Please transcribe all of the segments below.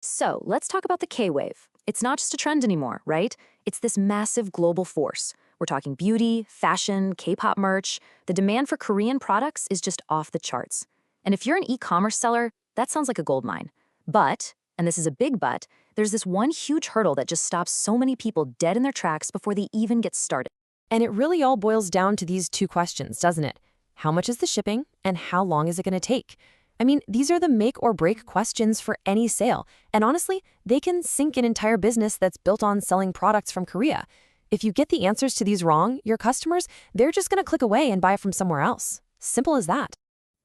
So let's talk about the K-wave. It's not just a trend anymore, right? It's this massive global force. We're talking beauty, fashion, K-pop merch. The demand for Korean products is just off the charts. And if you're an e-commerce seller, that sounds like a gold mine. But, and this is a big but, there's this one huge hurdle that just stops so many people dead in their tracks before they even get started. And it really all boils down to these two questions, doesn't it? How much is the shipping, and how long is it going to take? I mean, these are the make or break questions for any sale. And honestly, they can sink an entire business that's built on selling products from Korea. If you get the answers to these wrong, your customers, they're just going to click away and buy from somewhere else. Simple as that.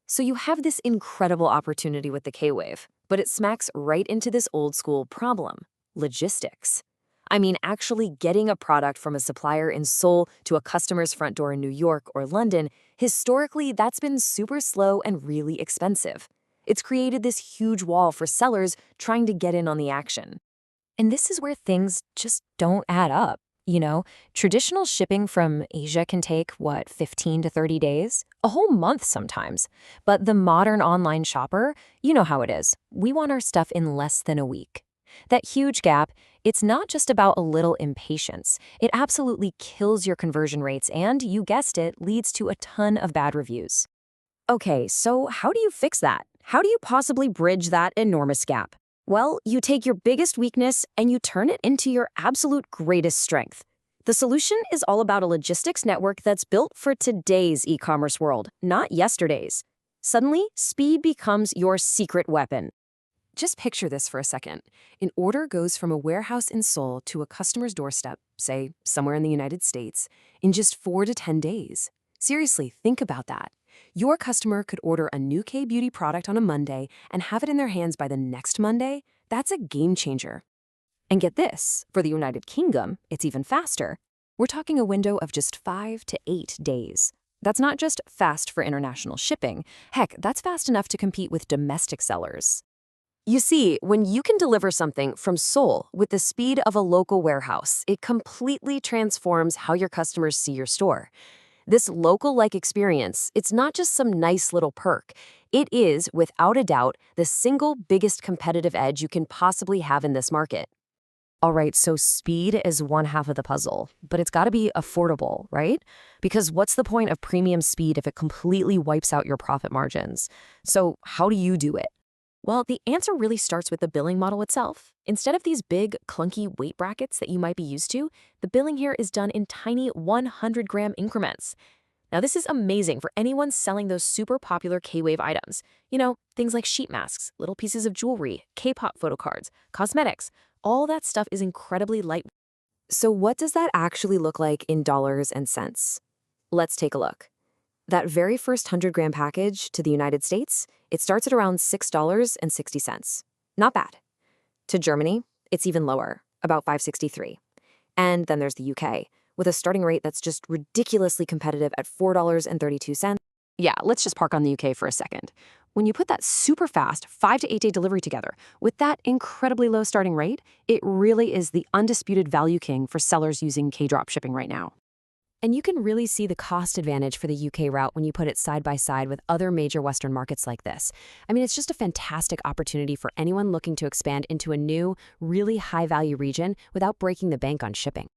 So you have this incredible opportunity with the K-wave, but it smacks right into this old school problem: logistics. I mean, actually getting a product from a supplier in Seoul to a customer's front door in New York or London, historically, that's been super slow and really expensive. It's created this huge wall for sellers trying to get in on the action. And this is where things just don't add up. Traditional shipping from Asia can take, 15 to 30 days? A whole month sometimes. But the modern online shopper, you know how it is. We want our stuff in less than a week. That huge gap, it's not just about a little impatience. It absolutely kills your conversion rates and, you guessed it, leads to a ton of bad reviews. Okay, so how do you fix that? How do you possibly bridge that enormous gap? Well, you take your biggest weakness and you turn it into your absolute greatest strength. The solution is all about a logistics network that's built for today's e-commerce world, not yesterday's. Suddenly, speed becomes your secret weapon. Just picture this for a second. An order goes from a warehouse in Seoul to a customer's doorstep, say, somewhere in the United States, in just 4 to 10 days. Seriously, think about that. Your customer could order a new K-beauty product on a Monday and have it in their hands by the next Monday. That's a game changer. And get this, for the United Kingdom, it's even faster. We're talking a window of just 5 to 8 days. That's not just fast for international shipping. Heck, that's fast enough to compete with domestic sellers. You see, when you can deliver something from Seoul with the speed of a local warehouse, it completely transforms how your customers see your store. This local-like experience, it's not just some nice little perk. It is, without a doubt, the single biggest competitive edge you can possibly have in this market. All right, so speed is one half of the puzzle, but it's got to be affordable, right? Because what's the point of premium speed if it completely wipes out your profit margins? So how do you do it? Well, the answer really starts with the billing model itself. Instead of these big, clunky weight brackets that you might be used to, the billing here is done in tiny 100-gram increments. Now, this is amazing for anyone selling those super popular K-wave items. Things like sheet masks, little pieces of jewelry, K-pop photo cards, cosmetics. All that stuff is incredibly light. So what does that actually look like in dollars and cents? Let's take a look. That very first 100-gram package to the United States, it starts at around $6.60. Not bad. To Germany, it's even lower, about $5.63. And then there's the UK, with a starting rate that's just ridiculously competitive at $4.32. Yeah, let's just park on the UK for a second. When you put that super fast 5 to 8 day delivery together with that incredibly low starting rate, it really is the undisputed value king for sellers using K-Dropshipping right now. And you can really see the cost advantage for the UK route when you put it side by side with other major Western markets like this. I mean, it's just a fantastic opportunity for anyone looking to expand into a new, really high-value region without breaking the bank on shipping.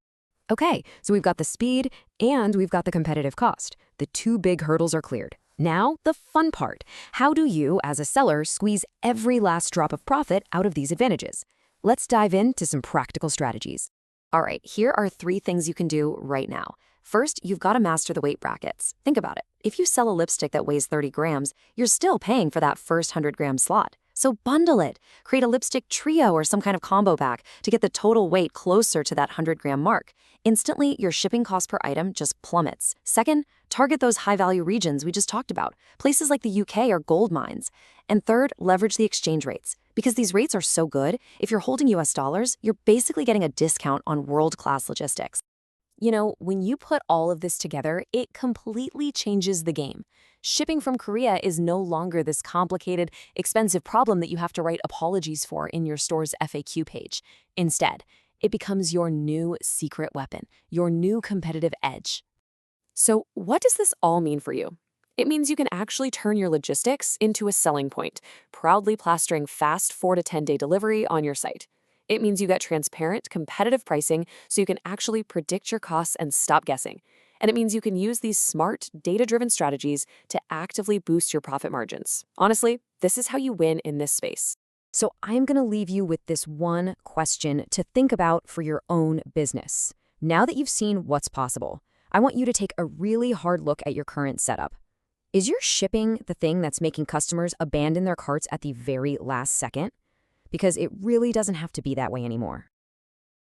Okay, so we've got the speed and we've got the competitive cost. The two big hurdles are cleared. Now, the fun part. How do you, as a seller, squeeze every last drop of profit out of these advantages? Let's dive into some practical strategies. All right, here are 3 things you can do right now. First, you've got to master the weight brackets. Think about it. If you sell a lipstick that weighs 30 grams, you're still paying for that first 100-gram slot. So bundle it. Create a lipstick trio or some kind of combo pack to get the total weight closer to that 100-gram mark. Instantly, your shipping cost per item just plummets. Second, target those high-value regions we just talked about. Places like the UK are gold mines. And third, leverage the exchange rates. Because these rates are so good, if you're holding US dollars, you're basically getting a discount on world-class logistics. When you put all of this together, it completely changes the game. Shipping from Korea is no longer this complicated, expensive problem that you have to write apologies for in your store's FAQ page. Instead, it becomes your new secret weapon, your new competitive edge. So what does this all mean for you? It means you can actually turn your logistics into a selling point, proudly plastering fast 4 to 10 day delivery on your site. It means you get transparent, competitive pricing so you can actually predict your costs and stop guessing. And it means you can use these smart, data driven strategies to actively boost your profit margins. Honestly, this is how you win in this space. So I'm going to leave you with this one question to think about for your own business. Now that you've seen what's possible, I want you to take a really hard look at your current setup. Is your shipping the thing that's making customers abandon their carts at the very last second? Because it really doesn't have to be that way anymore.